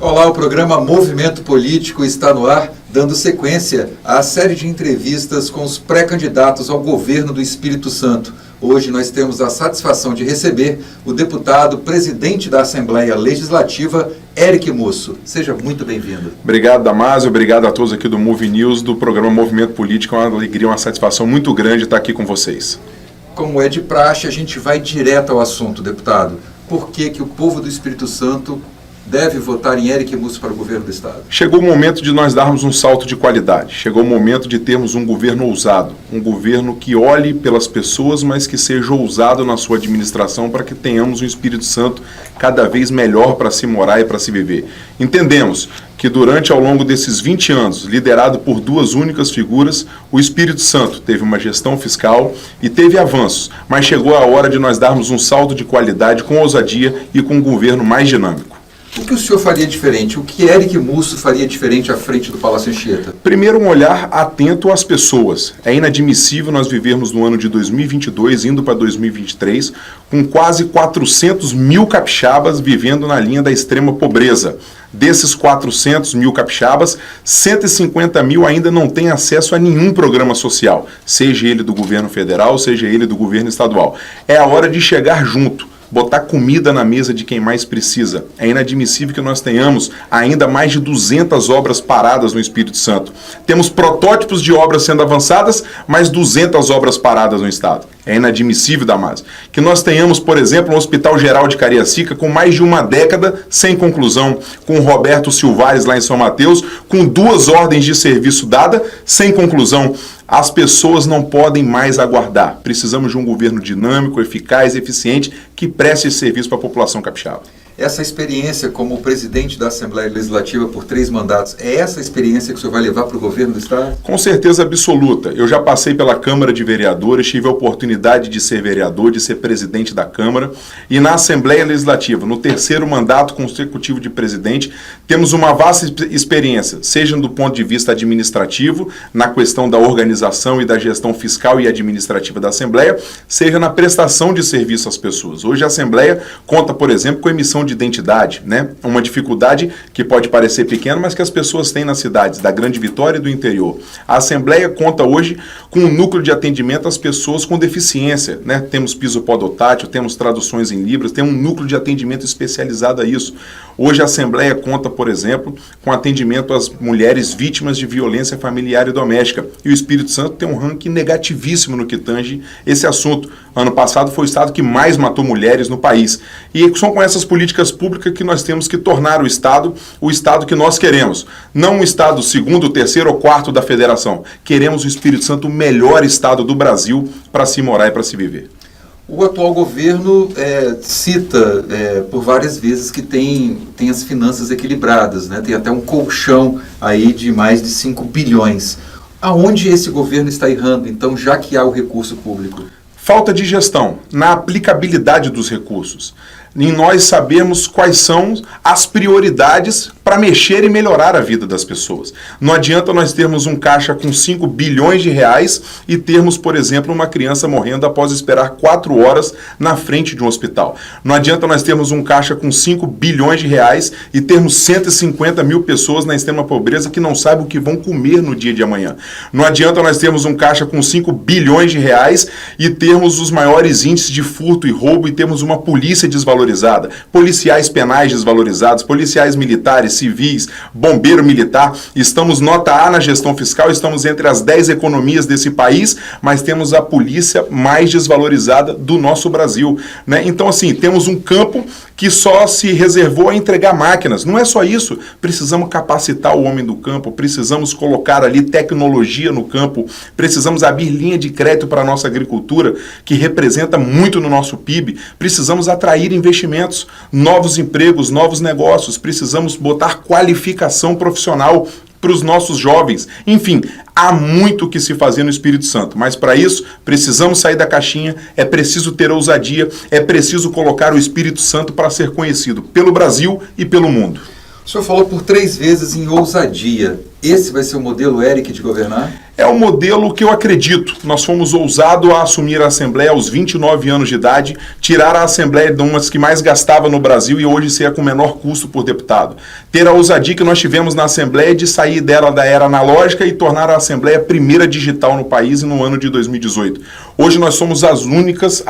Olá, o programa Movimento Político está no ar, dando sequência à série de entrevistas com os pré-candidatos ao governo do Espírito Santo. Hoje nós temos a satisfação de receber o deputado presidente da Assembleia Legislativa, Eric Musso. Seja muito bem-vindo. Obrigado, Damásio. Obrigado a todos aqui do Move News, do programa Movimento Político. É uma alegria, uma satisfação muito grande estar aqui com vocês. Como é de praxe, a gente vai direto ao assunto, deputado. Por que o povo do Espírito Santo deve votar em Eric Musso para o governo do Estado? Chegou o momento de nós darmos um salto de qualidade. Chegou o momento de termos um governo ousado. Um governo que olhe pelas pessoas, mas que seja ousado na sua administração para que tenhamos um Espírito Santo cada vez melhor para se morar e para se viver. Entendemos que ao longo desses 20 anos, liderado por duas únicas figuras, o Espírito Santo teve uma gestão fiscal e teve avanços, mas chegou a hora de nós darmos um salto de qualidade com ousadia e com um governo mais dinâmico. O que o senhor faria diferente? O que Eric Musso faria diferente à frente do Palácio Anchieta? Primeiro, um olhar atento às pessoas. É inadmissível nós vivermos no ano de 2022, indo para 2023, com quase 400 mil capixabas vivendo na linha da extrema pobreza. Desses 400 mil capixabas, 150 mil ainda não têm acesso a nenhum programa social, seja ele do governo federal, seja ele do governo estadual. É a hora de chegar junto. Botar comida na mesa de quem mais precisa. É inadmissível que nós tenhamos ainda mais de 200 obras paradas no Espírito Santo. Temos protótipos de obras sendo avançadas, mas 200 obras paradas no Estado. É inadmissível, Damásio, que nós tenhamos, por exemplo, um Hospital Geral de Cariacica com mais de uma década sem conclusão, com o Roberto Silvares lá em São Mateus, com 2 ordens de serviço dadas sem conclusão. As pessoas não podem mais aguardar. Precisamos de um governo dinâmico, eficaz, eficiente, que preste esse serviço para a população capixaba. Essa experiência como presidente da Assembleia Legislativa por 3 mandatos, é essa experiência que o senhor vai levar para o governo do Estado? Com certeza absoluta. Eu já passei pela Câmara de Vereadores, tive a oportunidade de ser vereador, de ser presidente da Câmara, e na Assembleia Legislativa, no 3º mandato consecutivo de presidente, temos uma vasta experiência, seja do ponto de vista administrativo, na questão da organização e da gestão fiscal e administrativa da Assembleia, seja na prestação de serviço às pessoas. Hoje a Assembleia conta, por exemplo, com emissão de identidade, né? Uma dificuldade que pode parecer pequena, mas que as pessoas têm nas cidades da Grande Vitória e do interior. A Assembleia conta hoje com um núcleo de atendimento às pessoas com deficiência, né? Temos piso podotátil, temos traduções em libras, tem um núcleo de atendimento especializado a isso. Hoje a Assembleia conta, por exemplo, com atendimento às mulheres vítimas de violência familiar e doméstica. E o Espírito Santo tem um ranking negativíssimo no que tange esse assunto. Ano passado foi o estado que mais matou mulheres no país. E são com essas políticas públicas que nós temos que tornar o estado que nós queremos. Não um estado 2º, 3º ou 4º da federação. Queremos o Espírito Santo o melhor estado do Brasil para se morar e para se viver. O atual governo cita por várias vezes que tem as finanças equilibradas, né? Tem até um colchão aí de mais de 5 bilhões. Aonde esse governo está errando, então, já que há o recurso público? Falta de gestão na aplicabilidade dos recursos. Em nós sabemos quais são as prioridades para mexer e melhorar a vida das pessoas. Não adianta nós termos um caixa com 5 bilhões de reais e termos, por exemplo, uma criança morrendo após esperar 4 horas na frente de um hospital. Não adianta nós termos um caixa com 5 bilhões de reais e termos 150 mil pessoas na extrema pobreza que não sabem o que vão comer no dia de amanhã. Não adianta nós termos um caixa com 5 bilhões de reais e termos os maiores índices de furto e roubo e termos uma polícia desvalorizada, policiais penais desvalorizados, policiais militares, civis, bombeiro militar. Estamos nota A na gestão fiscal, estamos entre as 10 economias desse país, mas temos a polícia mais desvalorizada do nosso Brasil, né? Então, assim, temos um campo que só se reservou a entregar máquinas. Não é só isso, precisamos capacitar o homem do campo, precisamos colocar ali tecnologia no campo, precisamos abrir linha de crédito para a nossa agricultura, que representa muito no nosso PIB, precisamos atrair investimentos, novos empregos, novos negócios, precisamos botar qualificação profissional para os nossos jovens. Enfim, há muito o que se fazer no Espírito Santo, mas para isso precisamos sair da caixinha, é preciso ter ousadia, é preciso colocar o Espírito Santo para ser conhecido pelo Brasil e pelo mundo. O senhor falou por 3 vezes em ousadia. Esse vai ser o modelo, Eric, de governar? É o modelo que eu acredito. Nós fomos ousados a assumir a Assembleia aos 29 anos de idade, tirar a Assembleia de umas que mais gastava no Brasil e hoje ser com menor custo por deputado. Ter a ousadia que nós tivemos na Assembleia de sair dela da era analógica e tornar a Assembleia a primeira digital no país no ano de 2018. Hoje nós somos a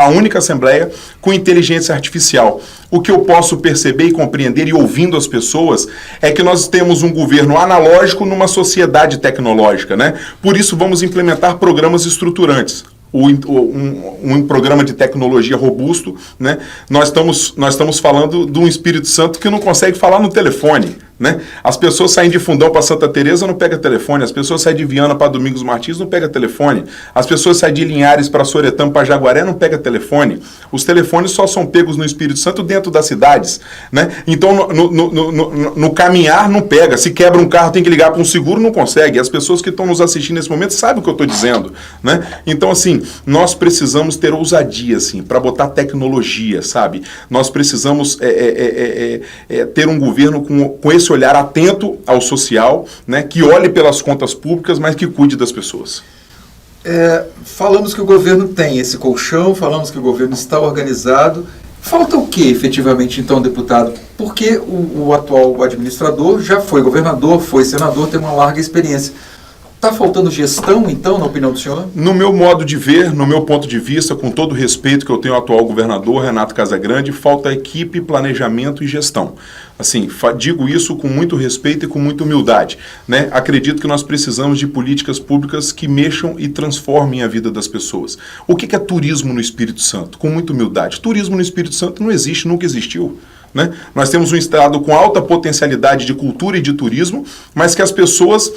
única Assembleia com inteligência artificial. O que eu posso perceber e compreender e ouvindo as pessoas é que nós temos um governo analógico numa sociedade tecnológica, né? Por isso vamos implementar programas estruturantes. Um programa de tecnologia robusto, né? Nós estamos falando de um Espírito Santo que não consegue falar no telefone, né? As pessoas saem de Fundão para Santa Teresa, não pega telefone. As pessoas saem de Viana para Domingos Martins, não pega telefone. As pessoas saem de Linhares para Soretama para Jaguaré, não pega telefone. Os telefones só são pegos no Espírito Santo dentro das cidades, né? Então no caminhar não pega. Se quebra um carro, tem que ligar para um seguro, não consegue. As pessoas que estão nos assistindo nesse momento sabem o que eu estou dizendo, né? Então assim, nós precisamos ter ousadia, assim, para botar tecnologia, sabe? Nós precisamos ter um governo com esse olhar atento ao social, né? Que olhe pelas contas públicas, mas que cuide das pessoas. Falamos que o governo tem esse colchão, falamos que o governo está organizado. Falta o que, efetivamente, então, deputado? Porque o atual administrador já foi governador, foi senador, tem uma larga experiência. Está faltando gestão, então, na opinião do senhor? No meu modo de ver, no meu ponto de vista, com todo o respeito que eu tenho ao atual governador, Renato Casagrande, falta equipe, planejamento e gestão. Assim, digo isso com muito respeito e com muita humildade, né? Acredito que nós precisamos de políticas públicas que mexam e transformem a vida das pessoas. O que é turismo no Espírito Santo? Com muita humildade. Turismo no Espírito Santo não existe, nunca existiu. Né? Nós temos um estado com alta potencialidade de cultura e de turismo, mas que as pessoas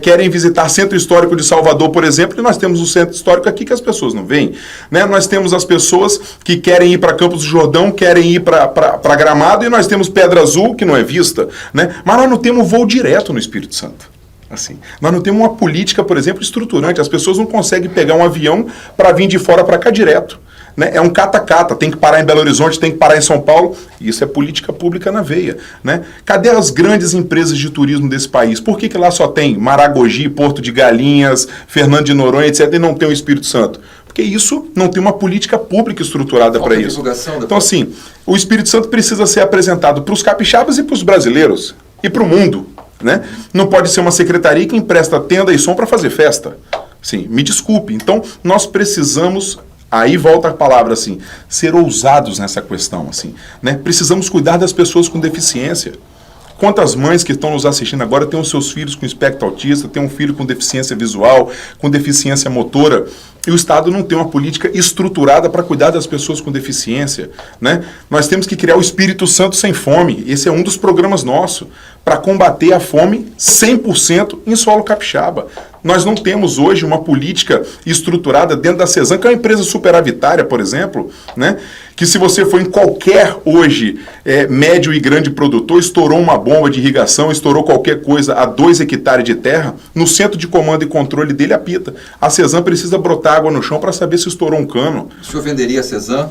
querem visitar Centro Histórico de Salvador, por exemplo, e nós temos um centro histórico aqui que as pessoas não vêm. Né? Nós temos as pessoas que querem ir para Campos do Jordão, querem ir para Gramado, e nós temos Pedra Azul, que não é vista. Né? Mas nós não temos voo direto no Espírito Santo. Assim, nós não temos uma política, por exemplo, estruturante. As pessoas não conseguem pegar um avião para vir de fora para cá direto. Né? É um cata-cata, tem que parar em Belo Horizonte, tem que parar em São Paulo. Isso é política pública na veia. Né? Cadê as grandes empresas de turismo desse país? Por que lá só tem Maragogi, Porto de Galinhas, Fernando de Noronha, etc., e não tem o Espírito Santo? Porque isso não tem uma política pública estruturada para isso. Então, assim, o Espírito Santo precisa ser apresentado para os capixabas e para os brasileiros, e para o mundo. Né? Não pode ser uma secretaria que empresta tenda e som para fazer festa. Sim, me desculpe. Então, nós precisamos... Aí volta a palavra, assim, ser ousados nessa questão, assim, né? Precisamos cuidar das pessoas com deficiência. Quantas mães que estão nos assistindo agora têm os seus filhos com espectro autista, têm um filho com deficiência visual, com deficiência motora, e o Estado não tem uma política estruturada para cuidar das pessoas com deficiência, né? Nós temos que criar o Espírito Santo sem fome. Esse é um dos programas nossos, para combater a fome 100% em solo capixaba. Nós não temos hoje uma política estruturada dentro da Cesan, que é uma empresa superavitária, por exemplo, né? Que se você for em qualquer hoje médio e grande produtor, estourou uma bomba de irrigação, estourou qualquer coisa a 2 hectares de terra, no centro de comando e controle dele apita. A Cesan precisa brotar água no chão para saber se estourou um cano. O senhor venderia a Cesan?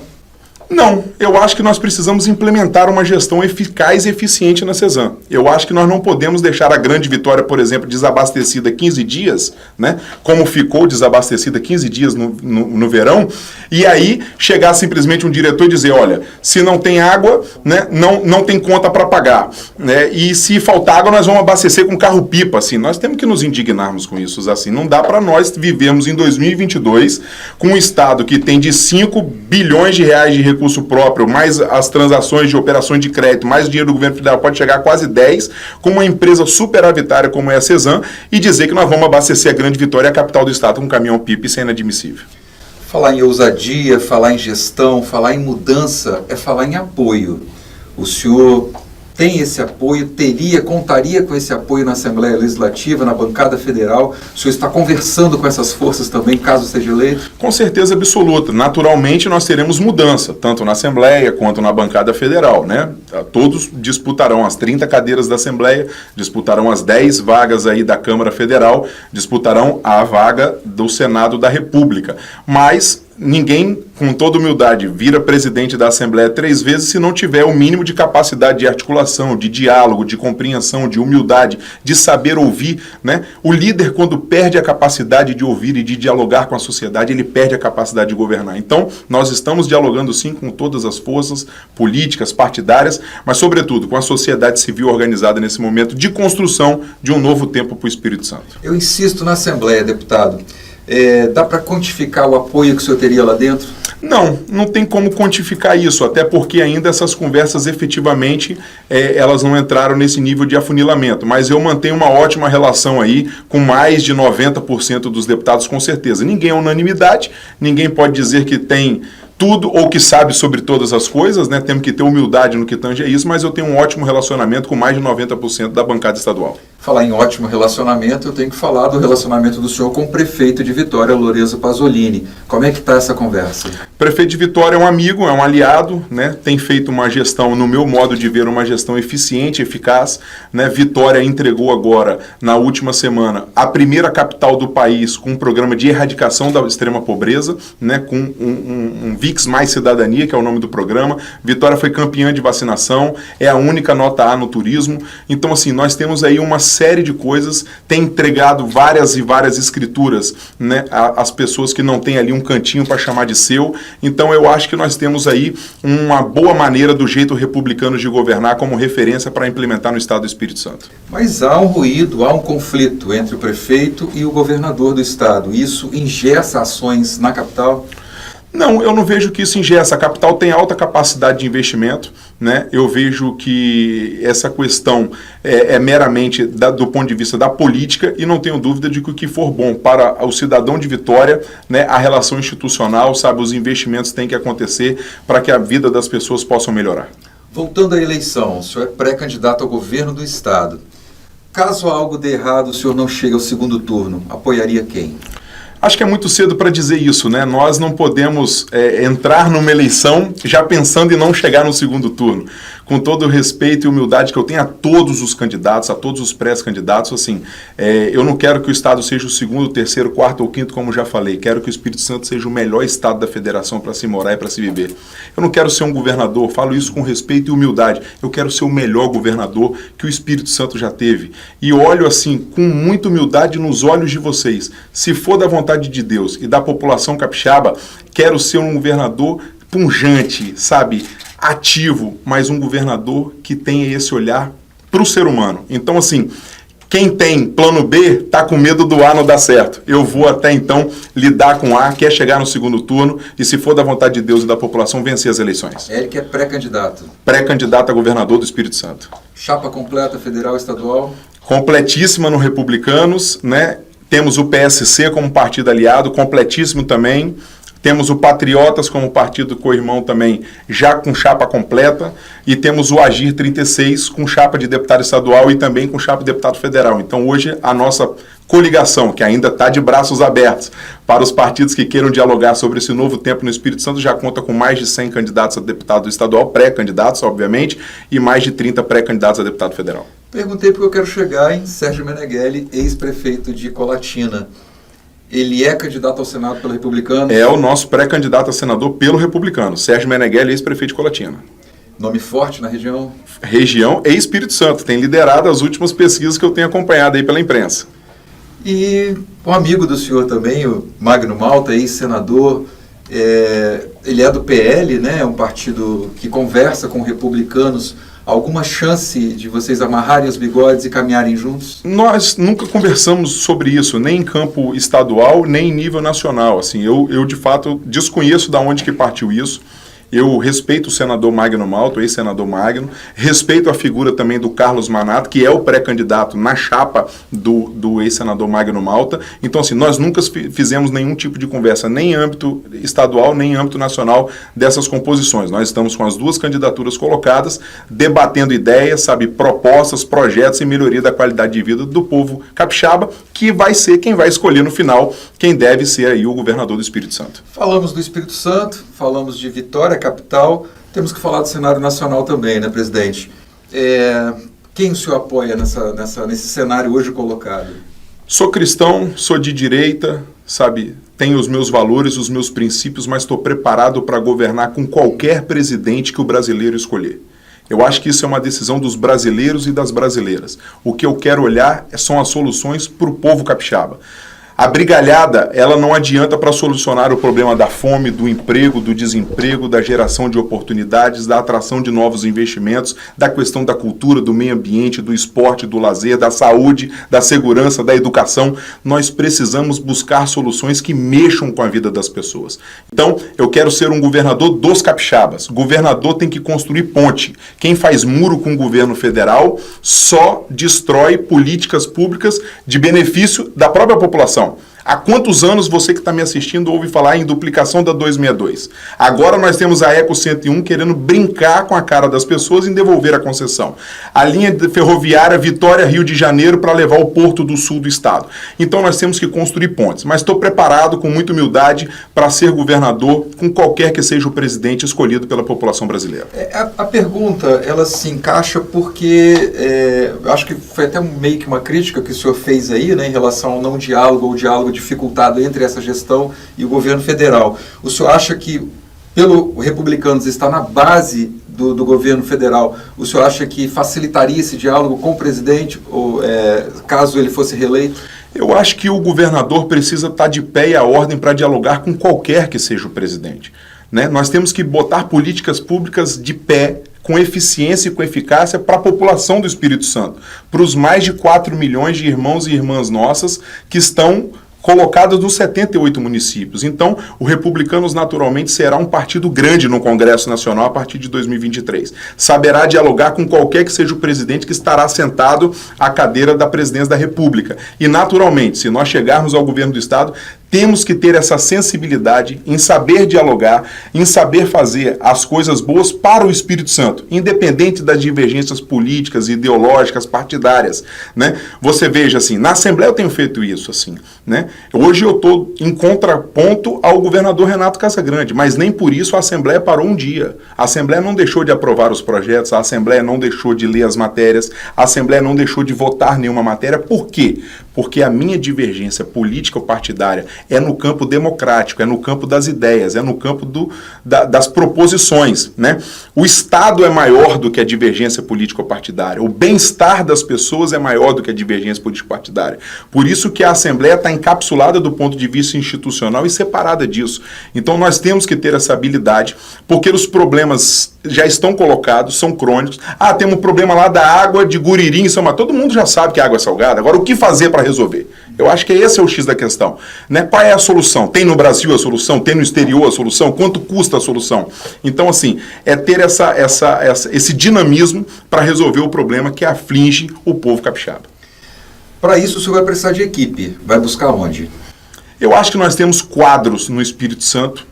Não, eu acho que nós precisamos implementar uma gestão eficaz e eficiente na Cesan. Eu acho que nós não podemos deixar a Grande Vitória, por exemplo, desabastecida 15 dias, né, como ficou desabastecida 15 dias no verão, e aí chegar simplesmente um diretor e dizer, olha, se não tem água, né, não tem conta para pagar, né, e se faltar água nós vamos abastecer com carro-pipa, assim. Nós temos que nos indignarmos com isso, assim. Não dá para nós vivermos em 2022 com um Estado que tem de 5 bilhões de reais de recurso próprio, mais as transações de operações de crédito, mais o dinheiro do governo federal, pode chegar a quase 10, com uma empresa superavitária como é a Cesan, e dizer que nós vamos abastecer a Grande Vitória, a capital do estado, com um caminhão-pipa, isso é inadmissível. Falar em ousadia, falar em gestão, falar em mudança, é falar em apoio. O senhor tem esse apoio, contaria com esse apoio na Assembleia Legislativa, na bancada federal? O senhor está conversando com essas forças também, caso seja eleito? Com certeza absoluta. Naturalmente, nós teremos mudança, tanto na Assembleia quanto na bancada federal, né? Todos disputarão as 30 cadeiras da Assembleia, disputarão as 10 vagas aí da Câmara Federal, disputarão a vaga do Senado da República. Mas ninguém, com toda humildade, vira presidente da Assembleia 3 vezes se não tiver o mínimo de capacidade de articulação, de diálogo, de compreensão, de humildade, de saber ouvir, né? O líder, quando perde a capacidade de ouvir e de dialogar com a sociedade, ele perde a capacidade de governar. Então, nós estamos dialogando sim com todas as forças políticas, partidárias, mas sobretudo com a sociedade civil organizada nesse momento de construção de um novo tempo para o Espírito Santo. Eu insisto na Assembleia, deputado. Dá para quantificar o apoio que o senhor teria lá dentro? Não tem como quantificar isso, até porque ainda essas conversas efetivamente, elas não entraram nesse nível de afunilamento, mas eu mantenho uma ótima relação aí com mais de 90% dos deputados, com certeza. Ninguém é unanimidade, ninguém pode dizer que tem tudo ou que sabe sobre todas as coisas, né? Temos que ter humildade no que tange a isso, mas eu tenho um ótimo relacionamento com mais de 90% da bancada estadual. Falar em ótimo relacionamento, eu tenho que falar do relacionamento do senhor com o prefeito de Vitória, Lorenzo Pasolini. Como é que está essa conversa? O prefeito de Vitória é um amigo, é um aliado, né? Tem feito uma gestão, no meu modo de ver, uma gestão eficiente, eficaz, né? Vitória entregou agora, na última semana, a primeira capital do país com um programa de erradicação da extrema pobreza, né? Com um VIX Mais Cidadania, que é o nome do programa. Vitória foi campeã de vacinação, é a única nota A no turismo. Então, assim, nós temos aí uma série de coisas, tem entregado várias e várias escrituras, né, às pessoas que não têm ali um cantinho para chamar de seu. Então eu acho que nós temos aí uma boa maneira do jeito republicano de governar como referência para implementar no Estado do Espírito Santo. Mas há um ruído, há um conflito entre o prefeito e o governador do Estado. Isso engessa ações na capital? Não, eu não vejo que isso engessa. A capital tem alta capacidade de investimento, né? Eu vejo que essa questão é meramente do ponto de vista da política e não tenho dúvida de que o que for bom para o cidadão de Vitória, né, a relação institucional, sabe, os investimentos têm que acontecer para que a vida das pessoas possam melhorar. Voltando à eleição, o senhor é pré-candidato ao governo do Estado. Caso algo dê errado, o senhor não chegue ao segundo turno, apoiaria quem? Acho que é muito cedo para dizer isso, né? Nós não podemos entrar numa eleição já pensando em não chegar no segundo turno. Com todo o respeito e humildade que eu tenho a todos os candidatos, a todos os pré-candidatos, assim, eu não quero que o Estado seja o segundo, terceiro, quarto ou quinto, como já falei. Quero que o Espírito Santo seja o melhor Estado da Federação para se morar e para se viver. Eu não quero ser um governador, falo isso com respeito e humildade. Eu quero ser o melhor governador que o Espírito Santo já teve. E olho, assim, com muita humildade nos olhos de vocês. Se for da vontade de Deus e da população capixaba, quero ser um governador pungente, sabe, ativo, mas um governador que tenha esse olhar para o ser humano. Então, assim, quem tem plano B está com medo do A não dar certo. Eu vou até então lidar com A, quer chegar no segundo turno e, se for da vontade de Deus e da população, vencer as eleições. Eric é pré-candidato. Pré-candidato a governador do Espírito Santo. Chapa completa, federal e estadual? Completíssima no Republicanos, né? Temos o PSC como partido aliado, completíssimo também. Temos o Patriotas como partido co-irmão também, já com chapa completa. E temos o Agir 36 com chapa de deputado estadual e também com chapa de deputado federal. Então hoje a nossa coligação, que ainda está de braços abertos para os partidos que queiram dialogar sobre esse novo tempo no Espírito Santo, já conta com mais de 100 candidatos a deputado estadual, pré-candidatos, obviamente, e mais de 30 pré-candidatos a deputado federal. Perguntei porque eu quero chegar em Sérgio Meneghelli, ex-prefeito de Colatina. Ele é candidato ao Senado pelo Republicano? É o nosso pré-candidato a senador pelo Republicano. Sérgio Meneghelli, ex-prefeito de Colatina. Nome forte na região? Região e Espírito Santo. Tem liderado as últimas pesquisas que eu tenho acompanhado aí pela imprensa. E um amigo do senhor também, o Magno Malta, ex-senador, ele é do PL, né? É um partido que conversa com republicanos. Alguma chance de vocês amarrarem os bigodes e caminharem juntos? Nós nunca conversamos sobre isso, nem em campo estadual, nem em nível nacional. Assim, eu de fato desconheço de onde que partiu isso. Eu respeito o senador Magno Malta, o ex-senador Magno, respeito a figura também do Carlos Manato, que é o pré-candidato na chapa do ex-senador Magno Malta. Então, assim, nós nunca fizemos nenhum tipo de conversa, nem em âmbito estadual, nem em âmbito nacional, dessas composições. Nós estamos com as duas candidaturas colocadas, debatendo ideias, sabe, propostas, projetos e melhoria da qualidade de vida do povo capixaba, que vai ser quem vai escolher no final quem deve ser aí o governador do Espírito Santo. Falamos do Espírito Santo, falamos de Vitória, capital, temos que falar do cenário nacional também, né, presidente? Quem o senhor apoia nesse cenário hoje colocado? Sou cristão, sou de direita, sabe, tenho os meus valores, os meus princípios, mas estou preparado para governar com qualquer presidente que o brasileiro escolher. Eu acho que isso é uma decisão dos brasileiros e das brasileiras. O que eu quero olhar são as soluções para o povo capixaba. A brigalhada, ela não adianta para solucionar o problema da fome, do emprego, do desemprego, da geração de oportunidades, da atração de novos investimentos, da questão da cultura, do meio ambiente, do esporte, do lazer, da saúde, da segurança, da educação. Nós precisamos buscar soluções que mexam com a vida das pessoas. Então, eu quero ser um governador dos capixabas. O governador tem que construir ponte. Quem faz muro com o governo federal só destrói políticas públicas de benefício da própria população. Há quantos anos você que está me assistindo ouve falar em duplicação da 262? Agora nós temos a Eco 101 querendo brincar com a cara das pessoas em devolver a concessão. A linha ferroviária Vitória-Rio de Janeiro para levar o Porto do Sul do estado. Então nós temos que construir pontes. Mas estou preparado com muita humildade para ser governador com qualquer que seja o presidente escolhido pela população brasileira. A pergunta, ela se encaixa porque acho que foi até meio que uma crítica que o senhor fez aí, né, em relação ao não diálogo ou diálogo dificultado entre essa gestão e o governo federal. O senhor acha que, pelo Republicanos estar na base do governo federal, o senhor acha que facilitaria esse diálogo com o presidente, ou, caso ele fosse reeleito? Eu acho que o governador precisa estar de pé e à ordem para dialogar com qualquer que seja o presidente, né? Nós temos que botar políticas públicas de pé, com eficiência e com eficácia para a população do Espírito Santo, para os mais de 4 milhões de irmãos e irmãs nossas que estão colocados nos 78 municípios. Então, o Republicanos naturalmente será um partido grande no Congresso Nacional a partir de 2023. Saberá dialogar com qualquer que seja o presidente que estará sentado à cadeira da presidência da República. E naturalmente, se nós chegarmos ao governo do Estado, temos que ter essa sensibilidade em saber dialogar, em saber fazer as coisas boas para o Espírito Santo, independente das divergências políticas, ideológicas, partidárias, né? Você veja assim, na Assembleia eu tenho feito isso assim, né? Hoje eu estou em contraponto ao governador Renato Casagrande, mas nem por isso a Assembleia parou um dia. A Assembleia não deixou de aprovar os projetos, a Assembleia não deixou de ler as matérias, a Assembleia não deixou de votar nenhuma matéria. Por quê? Porque a minha divergência política ou partidária é no campo democrático, é no campo das ideias, é no campo das proposições, né? O Estado é maior do que a divergência político-partidária. O bem-estar das pessoas é maior do que a divergência político-partidária. Por isso que a Assembleia está encapsulada do ponto de vista institucional e separada disso. Então nós temos que ter essa habilidade, porque os problemas já estão colocados, são crônicos. Ah, temos um problema lá da água de Guririm, todo mundo já sabe que a água é salgada. Agora, o que fazer para resolver? Eu acho que esse é o X da questão, né? Qual é a solução? Tem no Brasil a solução? Tem no exterior a solução? Quanto custa a solução? Então, assim, é ter esse dinamismo para resolver o problema que aflige o povo capixaba. Para isso, o senhor vai precisar de equipe. Vai buscar onde? Eu acho que nós temos quadros no Espírito Santo,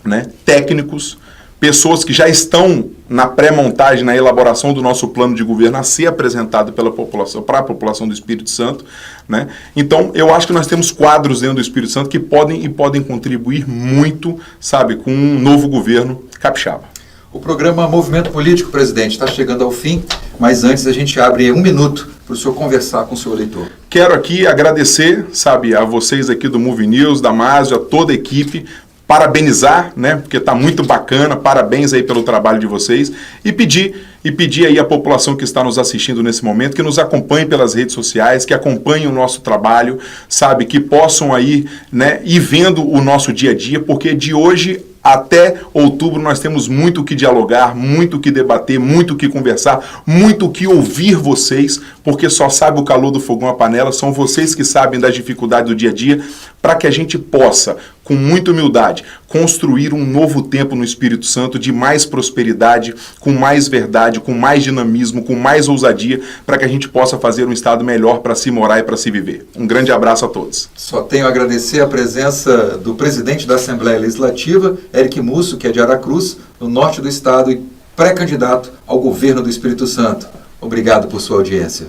né? Técnicos, pessoas que já estão na pré-montagem, na elaboração do nosso plano de governo a ser apresentado pela população, para a população do Espírito Santo, né? Então, eu acho que nós temos quadros dentro do Espírito Santo que podem contribuir muito, sabe, com um novo governo capixaba. O programa Movimento Político, presidente, está chegando ao fim, mas antes a gente abre 1 minuto para o senhor conversar com o seu eleitor. Quero aqui agradecer, sabe, a vocês aqui do Move News, da Másio, a toda a equipe, parabenizar, né, porque está muito bacana, parabéns aí pelo trabalho de vocês, e pedir aí à população que está nos assistindo nesse momento, que nos acompanhe pelas redes sociais, que acompanhem o nosso trabalho, sabe, que possam aí, né, ir vendo o nosso dia a dia, porque de hoje até outubro nós temos muito o que dialogar, muito o que debater, muito o que conversar, muito o que ouvir vocês, porque só sabe o calor do fogão à panela, são vocês que sabem das dificuldades do dia a dia, para que a gente possa, com muita humildade, construir um novo tempo no Espírito Santo de mais prosperidade, com mais verdade, com mais dinamismo, com mais ousadia, para que a gente possa fazer um estado melhor para se morar e para se viver. Um grande abraço a todos. Só tenho a agradecer a presença do presidente da Assembleia Legislativa, Eric Musso, que é de Aracruz, no norte do estado e pré-candidato ao governo do Espírito Santo. Obrigado por sua audiência.